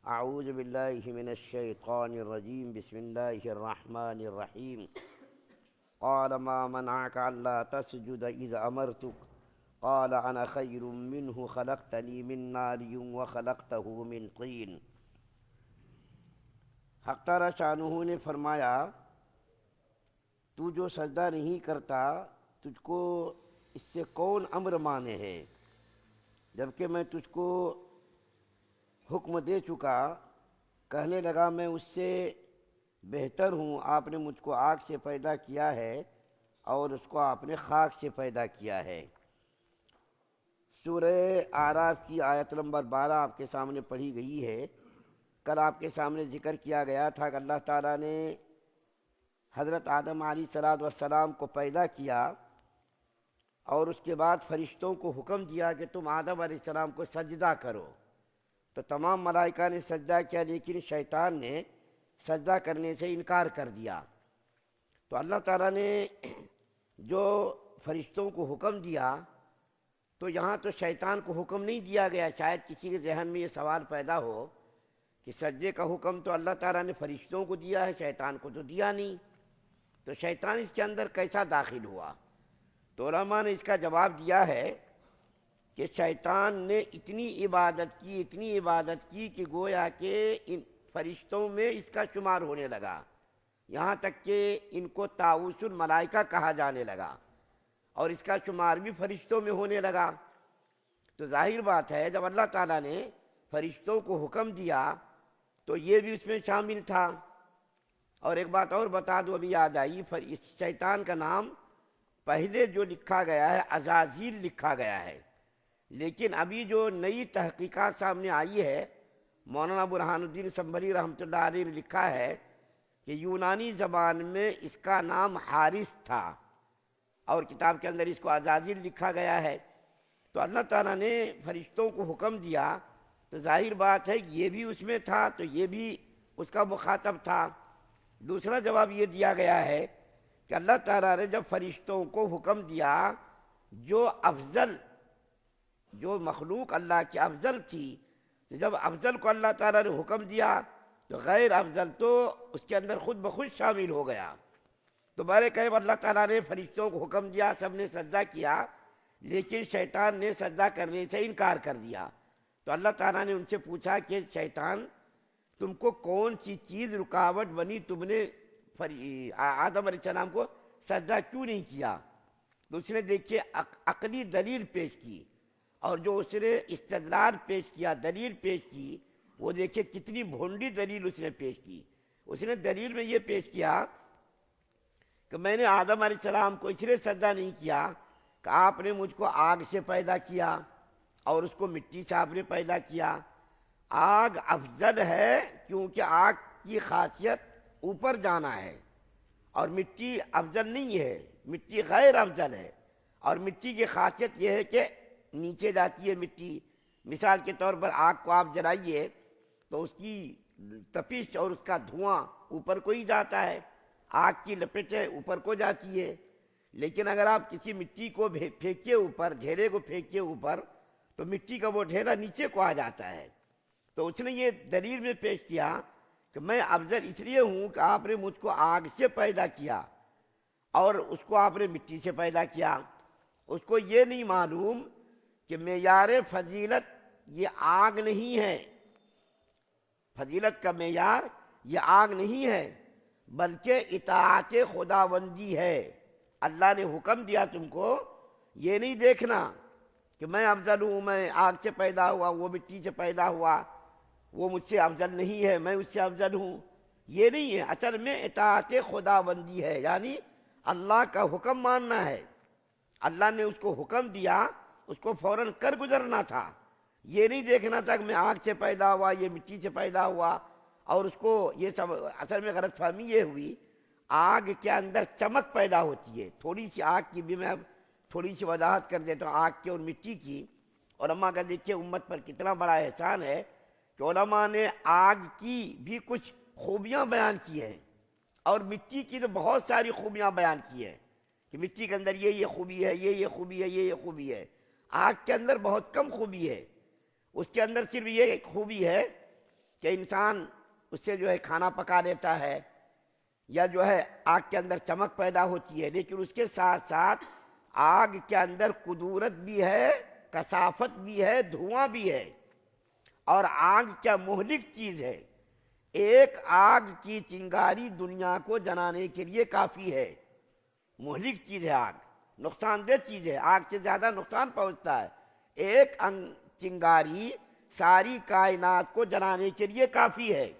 اعوذ باللہ من الشیطان الرجیم بسم اللہ الرحمن الرحیم قال ما منعك الا تسجد اذ امرتك قال انا خیر منه خلقتنی من نار وخلقته من طین۔ حق تعالی شانہ نے فرمایا تو جو سجدہ نہیں کرتا تجھ کو اس سے کون امر مانے ہے، جبکہ میں تجھ کو حکم دے چکا۔ کہنے لگا میں اس سے بہتر ہوں، آپ نے مجھ کو آگ سے پیدا کیا ہے اور اس کو آپ نے خاک سے پیدا کیا ہے۔ سورہ اعراف کی آیت نمبر 12 آپ کے سامنے پڑھی گئی ہے۔ کل آپ کے سامنے ذکر کیا گیا تھا کہ اللہ تعالیٰ نے حضرت آدم علیہ السلام کو پیدا کیا اور اس کے بعد فرشتوں کو حکم دیا کہ تم آدم علیہ السلام کو سجدہ کرو، تو تمام ملائکہ نے سجدہ کیا، لیکن شیطان نے سجدہ کرنے سے انکار کر دیا۔ تو اللہ تعالیٰ نے جو فرشتوں کو حکم دیا تو یہاں تو شیطان کو حکم نہیں دیا گیا۔ شاید کسی کے ذہن میں یہ سوال پیدا ہو کہ سجدے کا حکم تو اللہ تعالیٰ نے فرشتوں کو دیا ہے، شیطان کو تو دیا نہیں، تو شیطان اس کے اندر کیسا داخل ہوا؟ تو علماء نے اس کا جواب دیا ہے کہ شیطان نے اتنی عبادت کی کہ گویا کہ ان فرشتوں میں اس کا شمار ہونے لگا، یہاں تک کہ ان کو طاؤوس الملائکہ کہا جانے لگا اور اس کا شمار بھی فرشتوں میں ہونے لگا۔ تو ظاہر بات ہے جب اللہ تعالیٰ نے فرشتوں کو حکم دیا تو یہ بھی اس میں شامل تھا۔ اور ایک بات اور بتا دو، ابھی یاد آئی، شیطان کا نام پہلے جو لکھا گیا ہے عزازیل لکھا گیا ہے، لیکن ابھی جو نئی تحقیقات سامنے آئی ہے، مولانا برہان الدین سنبھلی رحمۃ اللہ علیہ نے لکھا ہے کہ یونانی زبان میں اس کا نام حارث تھا اور کتاب کے اندر اس کو عزازیل لکھا گیا ہے۔ تو اللہ تعالیٰ نے فرشتوں کو حکم دیا تو ظاہر بات ہے کہ یہ بھی اس میں تھا، تو یہ بھی اس کا مخاطب تھا۔ دوسرا جواب یہ دیا گیا ہے کہ اللہ تعالیٰ نے جب فرشتوں کو حکم دیا، جو مخلوق اللہ کی افضل تھی، تو جب افضل کو اللہ تعالیٰ نے حکم دیا تو غیر افضل تو اس کے اندر خود بخود شامل ہو گیا۔ تو بارے کہ اللہ تعالیٰ نے فرشتوں کو حکم دیا، سب نے سجدہ کیا، لیکن شیطان نے سجدہ کرنے سے انکار کر دیا۔ تو اللہ تعالیٰ نے ان سے پوچھا کہ شیطان تم کو کون سی چیز رکاوٹ بنی، تم نے آدم علیہ السلام کو سجدہ کیوں نہیں کیا؟ تو اس نے دیکھیے عقلی دلیل پیش کی، اور جو اس نے استدلال پیش کیا، دلیل پیش کی، وہ دیکھیے کتنی بھونڈی دلیل اس نے پیش کی۔ اس نے دلیل میں یہ پیش کیا کہ میں نے آدم علیہ السلام کو اس لیے سجدہ نہیں کیا کہ آپ نے مجھ کو آگ سے پیدا کیا اور اس کو مٹی سے آپ نے پیدا کیا۔ آگ افضل ہے کیونکہ آگ کی خاصیت اوپر جانا ہے، اور مٹی افضل نہیں ہے، مٹی غیر افضل ہے، اور مٹی کی خاصیت یہ ہے کہ نیچے جاتی ہے مٹی۔ مثال کے طور پر آگ کو آپ جلائیے تو اس کی تپش اور اس کا دھواں اوپر کو ہی جاتا ہے، آگ کی لپٹیں اوپر کو جاتی ہے، لیکن اگر آپ کسی مٹی کو پھینکیے اوپر، ڈھیرے کو پھینکیے اوپر، تو مٹی کا وہ ڈھیرا نیچے کو آ جاتا ہے۔ تو اس نے یہ دلیل میں پیش کیا کہ میں افضل اس لیے ہوں کہ آپ نے مجھ کو آگ سے پیدا کیا اور اس کو آپ نے مٹی سے پیدا کیا۔ اس کو یہ نہیں معلوم کہ معیار فضیلت یہ آگ نہیں ہے، فضیلت کا معیار یہ آگ نہیں ہے، بلکہ اطاعت خداوندی ہے۔ اللہ نے حکم دیا تم کو، یہ نہیں دیکھنا کہ میں افضل ہوں، میں آگ سے پیدا ہوا، وہ مٹی سے پیدا ہوا، وہ مجھ سے افضل نہیں ہے، میں اس سے افضل ہوں، یہ نہیں ہے۔ اصل میں اطاعت خداوندی ہے، یعنی اللہ کا حکم ماننا ہے۔ اللہ نے اس کو حکم دیا، اس کو فوراً کر گزرنا تھا، یہ نہیں دیکھنا تھا کہ میں آگ سے پیدا ہوا، یہ مٹی سے پیدا ہوا، اور اس کو یہ سب اصل میں غلط فہمی یہ ہوئی۔ آگ کے اندر چمک پیدا ہوتی ہے، تھوڑی سی آگ کی بھی میں اب تھوڑی سی وضاحت کر دیتا ہوں آگ کی اور مٹی کی۔ علماء کا دیکھیے امت پر کتنا بڑا احسان ہے کہ علماء نے آگ کی بھی کچھ خوبیاں بیان کی ہیں اور مٹی کی تو بہت ساری خوبیاں بیان کی ہیں کہ مٹی کے اندر یہ خوبی ہے، یہ خوبی ہے، یہ خوبی ہے۔ آگ کے اندر بہت کم خوبی ہے، اس کے اندر صرف یہ ایک خوبی ہے کہ انسان اس سے جو ہے کھانا پکا لیتا ہے یا جو ہے آگ کے اندر چمک پیدا ہوتی ہے، لیکن اس کے ساتھ ساتھ آگ کے اندر قدورت بھی ہے، کثافت بھی ہے، دھواں بھی ہے، اور آگ کیا مہلک چیز ہے۔ ایک آگ کی چنگاری دنیا کو جلانے کے لیے کافی ہے۔ مہلک چیز ہے آگ، نقصان دہ چیز ہے، آگ سے زیادہ نقصان پہنچتا ہے۔ ایک چنگاری ساری کائنات کو جلانے کے لیے کافی ہے۔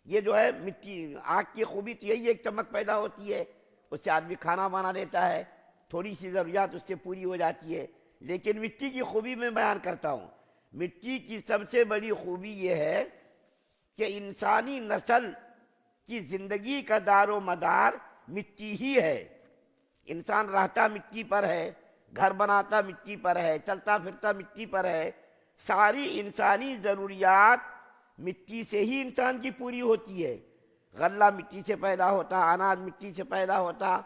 یہ جو ہے مٹی، آگ کی خوبی تو یہی ایک چمک پیدا ہوتی ہے، اس سے آدمی کھانا بنا لیتا ہے، تھوڑی سی ضروریات اس سے پوری ہو جاتی ہے۔ لیکن مٹی کی خوبی میں بیان کرتا ہوں، مٹی کی سب سے بڑی خوبی یہ ہے کہ انسانی نسل کی زندگی کا دار و مدار مٹی ہی ہے۔ انسان رہتا مٹی پر ہے، گھر بناتا مٹی پر ہے، چلتا پھرتا مٹی پر ہے، ساری انسانی ضروریات مٹی سے ہی انسان کی پوری ہوتی ہے۔ غلہ مٹی سے پیدا ہوتا، اناج مٹی سے پیدا ہوتا،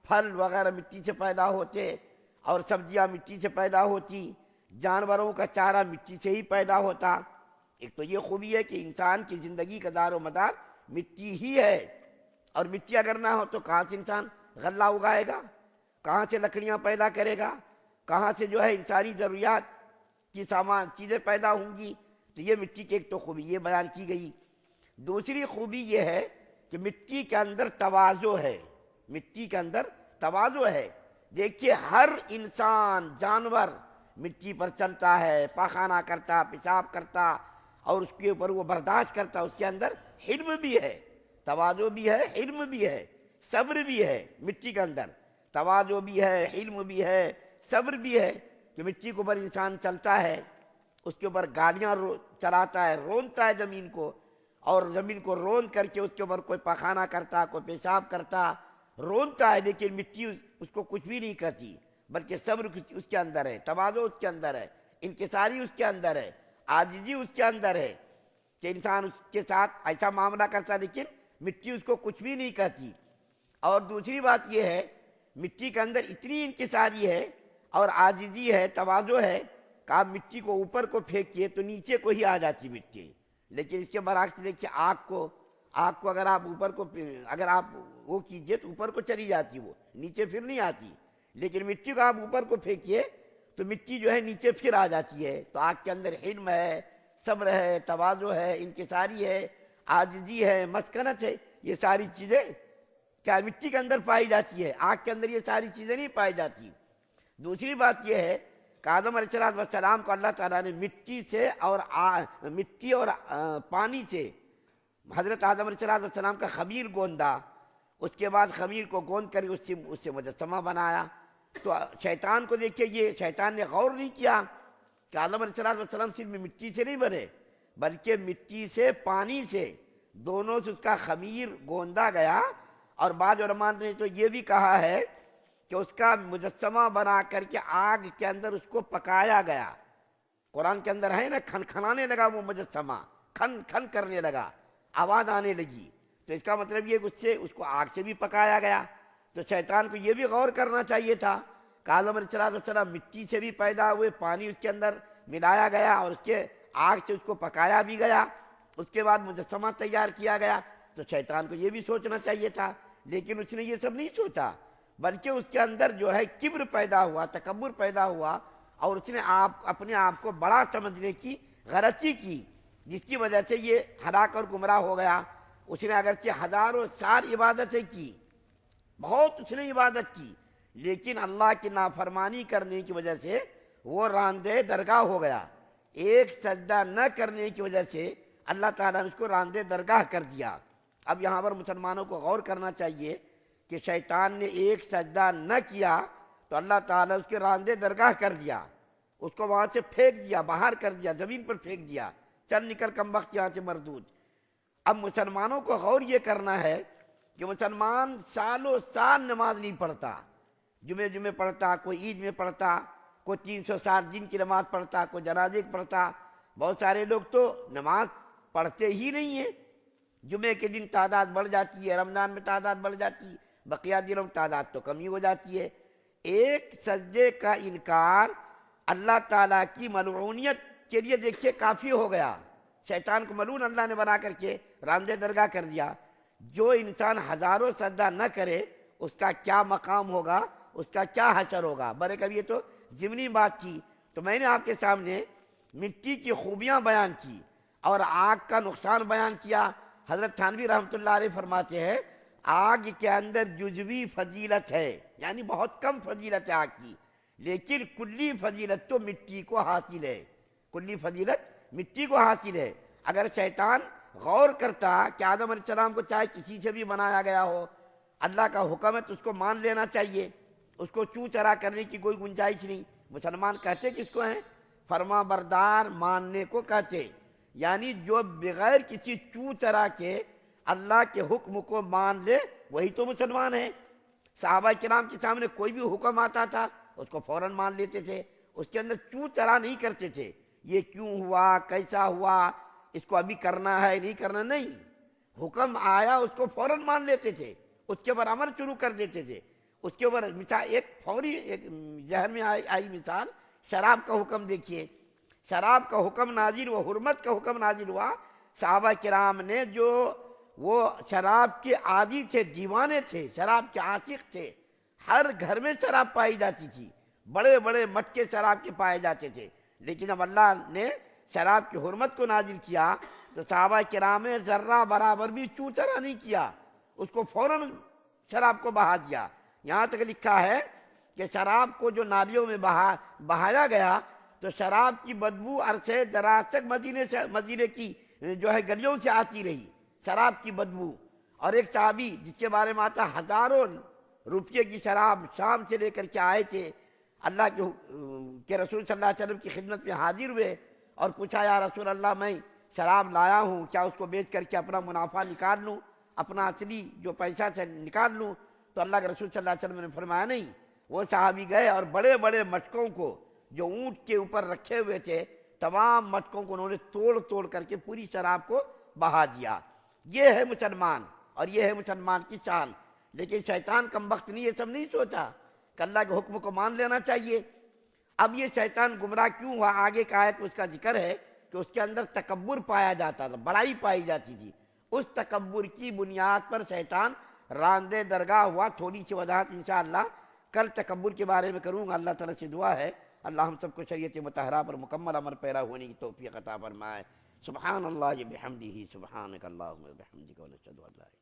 پھل وغیرہ مٹی سے پیدا ہوتے، اور سبزیاں مٹی سے پیدا ہوتی، جانوروں کا چارہ مٹی سے ہی پیدا ہوتا۔ ایک تو یہ خوبی ہے کہ انسان کی زندگی کا دار و مدار مٹی ہی ہے، اور مٹی اگر نہ ہو تو کہاں سے انسان غلہ اگائے گا، کہاں سے لکڑیاں پیدا کرے گا، کہاں سے جو ہے انسانی ضروریات کی سامان چیزیں پیدا ہوں گی۔ تو یہ مٹی کی ایک تو خوبی یہ بیان کی گئی۔ دوسری خوبی یہ ہے کہ مٹی کے اندر تواضع ہے، مٹی کے اندر تواضع ہے۔ دیکھیے ہر انسان، جانور مٹی پر چلتا ہے، پاخانہ کرتا، پیشاب کرتا، اور اس کے اوپر وہ برداشت کرتا، اس کے اندر حلم بھی ہے، تواضع بھی ہے، حلم بھی ہے، صبر بھی ہے۔ مٹی کے اندر تواضع بھی ہے، حلم بھی ہے، صبر بھی ہے، کہ مٹی کے اوپر انسان چلتا ہے، اس کے اوپر گاڑیاں چلاتا ہے، رونتا ہے زمین کو، اور زمین کو رون کر کے اس کے اوپر کوئی پخانہ کرتا، کوئی پیشاب کرتا، رونتا ہے، لیکن مٹی اس کو کچھ بھی نہیں کرتی، بلکہ صبر اس کے اندر ہے، تواضع اس کے اندر ہے، انکساری اس کے اندر ہے، عاجزی اس کے اندر ہے، کہ انسان اس کے ساتھ ایسا معاملہ کرتا لیکن مٹی اس کو کچھ بھی نہیں کہتی۔ اور دوسری بات یہ ہے، مٹی کے اندر اتنی انکساری ہے اور عاجزی ہے، تواضع ہے، کہ آپ مٹی کو اوپر کو پھینکیے تو نیچے کو ہی آ جاتی مٹی۔ لیکن اس کے برعکس دیکھیے آگ کو اگر آپ اوپر کو اگر آپ وہ کیجئے تو اوپر کو چلی جاتی، وہ نیچے پھر نہیں آتی۔ لیکن مٹی کو آپ اوپر کو پھینکیے تو مٹی جو ہے نیچے پھر آ جاتی ہے۔ تو آگ کے اندر حلم ہے، صبر ہے، تواضع ہے، انکساری ہے، عاجزی ہے، مسکنت ہے، یہ ساری چیزیں کیا مٹی کے اندر پائی جاتی ہے، آگ کے اندر یہ ساری چیزیں نہیں پائی جاتی۔ دوسری بات یہ ہے کہ آدم علیہ السلام کو اللہ تعالیٰ نے مٹی اور پانی سے حضرت آدم علیہ السلام کا خمیر گوندا، اس کے بعد خمیر کو گوند کر اس سے مجسمہ بنایا۔ تو شیطان کو دیکھیے، یہ شیطان نے غور نہیں کیا کہ آدم علیہ السلام صرف مٹی سے نہیں بنے، بلکہ مٹی سے، پانی سے، دونوں سے اس کا خمیر گوندا گیا۔ اور بعض علماء نے تو یہ بھی کہا ہے کہ اس کا مجسمہ بنا کر کے آگ کے اندر اس کو پکایا گیا۔ قرآن کے اندر ہے نا، کھنکھنانے لگا وہ مجسمہ، کھن کھن کرنے لگا، آواز آنے لگی، تو اس کا مطلب یہ کہ اس کو آگ سے بھی پکایا گیا۔ تو شیطان کو یہ بھی غور کرنا چاہیے تھا کہ آدم علیہ السلام مٹی سے بھی پیدا ہوئے، پانی اس کے اندر ملایا گیا اور اس کے آگ سے اس کو پکایا بھی گیا، اس کے بعد مجسمہ تیار کیا گیا۔ تو شیطان کو یہ بھی سوچنا چاہیے تھا، لیکن اس نے یہ سب نہیں سوچا، بلکہ اس کے اندر جو ہے کبر پیدا ہوا، تکبر پیدا ہوا، اور اس نے اپنے آپ کو بڑا سمجھنے کی غلطی کی، جس کی وجہ سے یہ ہلاک اور گمراہ ہو گیا۔ اس نے اگرچہ ہزاروں سال عبادتیں کی، بہت اس نے عبادت کی، لیکن اللہ کی نافرمانی کرنے کی وجہ سے وہ راندے درگاہ ہو گیا۔ ایک سجدہ نہ کرنے کی وجہ سے اللہ تعالیٰ نے اس کو راندے درگاہ کر دیا۔ اب یہاں پر مسلمانوں کو غور کرنا چاہیے کہ شیطان نے ایک سجدہ نہ کیا تو اللہ تعالیٰ اس کے راندے درگاہ کر دیا، اس کو وہاں سے پھینک دیا، باہر کر دیا، زمین پر پھینک دیا، چل نکل کمبخت یہاں سے مردود۔ اب مسلمانوں کو غور یہ کرنا ہے کہ مسلمان سالوں سال نماز نہیں پڑھتا، جمعے پڑھتا، کوئی عید میں پڑھتا، کوئی 360 دن کی نماز پڑھتا، کوئی جنازے کی پڑھتا، بہت سارے لوگ تو نماز پڑھتے ہی نہیں ہیں۔ جمعے کے دن تعداد بڑھ جاتی ہے، رمضان میں تعداد بڑھ جاتی ہے، بقیہ دنوں میں تعداد تو کم ہی ہو جاتی ہے۔ ایک سجدے کا انکار اللہ تعالیٰ کی ملعونیت کے لیے دیکھیے کافی ہو گیا۔ شیطان کو ملعون اللہ نے بنا کر کے راندہ درگاہ کر دیا۔ جو انسان ہزاروں سجدہ نہ کرے اس کا کیا مقام ہوگا، اس کا کیا حشر ہوگا۔ برے کبھی یہ تو ضمنی بات کی، تو میں نے آپ کے سامنے مٹی کی خوبیاں بیان کی اور آگ کا نقصان بیان کیا۔ حضرت تھانوی رحمۃ اللہ علیہ فرماتے ہیں آگ کے اندر جزوی فضیلت ہے، یعنی بہت کم فضیلت ہے آگ کی، لیکن کلی فضیلت تو مٹی کو حاصل ہے، کلی فضیلت مٹی کو حاصل ہے۔ اگر شیطان غور کرتا کہ آدم علیہ السلام کو چاہے کسی سے بھی بنایا گیا ہو، اللہ کا حکم ہے تو اس کو مان لینا چاہیے، اس کو چوں چرا کرنے کی کوئی گنجائش نہیں۔ مسلمان کہتے کس کو ہیں؟ فرما بردار ماننے کو کہتے، یعنی جو بغیر کسی چوں چرا کے اللہ کے حکم کو مان لے وہی تو مسلمان ہے۔ صحابہ کرام کے سامنے کوئی بھی حکم آتا تھا اس کو فوراً مان لیتے تھے، اس کے اندر چوں چرا نہیں کرتے تھے، یہ کیوں ہوا، کیسا ہوا، اس کو ابھی کرنا ہے نہیں کرنا، نہیں، حکم آیا اس کو فوراً مان لیتے تھے، اس کے اوپر عمل شروع کر دیتے تھے۔ اس کے اوپر مثال ایک فوری ایک ذہن میں آئی مثال، شراب کا حکم دیکھیے، شراب کا حکم نازل و حرمت کا حکم نازل ہوا، صحابہ کرام نے جو وہ شراب کے عادی تھے، دیوانے تھے، شراب کے عاشق تھے، ہر گھر میں شراب پائی جاتی تھی، بڑے بڑے مٹکے شراب کے پائے جاتے تھے، لیکن جب اللہ نے شراب کی حرمت کو نازل کیا تو صحابہ کرام نے ذرہ برابر بھی چوں چرا نہیں کیا، اس کو فوراً شراب کو بہا دیا۔ یہاں تک لکھا ہے کہ شراب کو جو نالیوں میں بہایا گیا تو شراب کی بدبو عرصے دراز تک مدینے کی جو ہے گلیوں سے آتی رہی، شراب کی بدبو۔ اور ایک صحابی جس کے بارے میں آتا ہزاروں روپے کی شراب شام سے لے کر کے آئے تھے، اللہ کے رسول صلی اللہ علیہ وسلم کی خدمت میں حاضر ہوئے اور پوچھا یا رسول اللہ میں شراب لایا ہوں، کیا اس کو بیچ کر کے اپنا منافع نکال لوں، اپنا اصلی جو پیسہ سے نکال لوں؟ تو اللہ کے رسول صلی اللہ علیہ وسلم نے فرمایا نہیں۔ وہ صحابی گئے اور بڑے بڑے مٹکوں کو جو اونٹ کے اوپر رکھے ہوئے تھے تمام مٹکوں کو انہوں نے توڑ توڑ کر کے پوری شراب کو بہا دیا۔ یہ ہے مسلمان اور یہ ہے مسلمان کی شان۔ لیکن شیطان کم وقت نے یہ سب نہیں سوچا کہ اللہ کے حکم کو مان لینا چاہیے۔ اب یہ شیطان گمراہ کیوں ہوا؟ آگے کا آیت اس کا ذکر ہے کہ اس کے اندر تکبر پایا جاتا تھا، بڑائی پائی جاتی تھی، اس تکبر کی بنیاد پر شیطان راندے درگاہ ہوا۔ تھوڑی سی وضاحت انشاءاللہ کل تکبر کے بارے میں کروں گا۔ اللہ تعالیٰ سے دعا ہے اللہ ہم سب کو شریعت مطہرہ پر مکمل عمل پیرا ہونے کی توفیق عطا فرمائے۔ سبحان اللہ بحمدہ، سبحانک اللہم وبحمدک، ونشہد ان لا الہ الا انت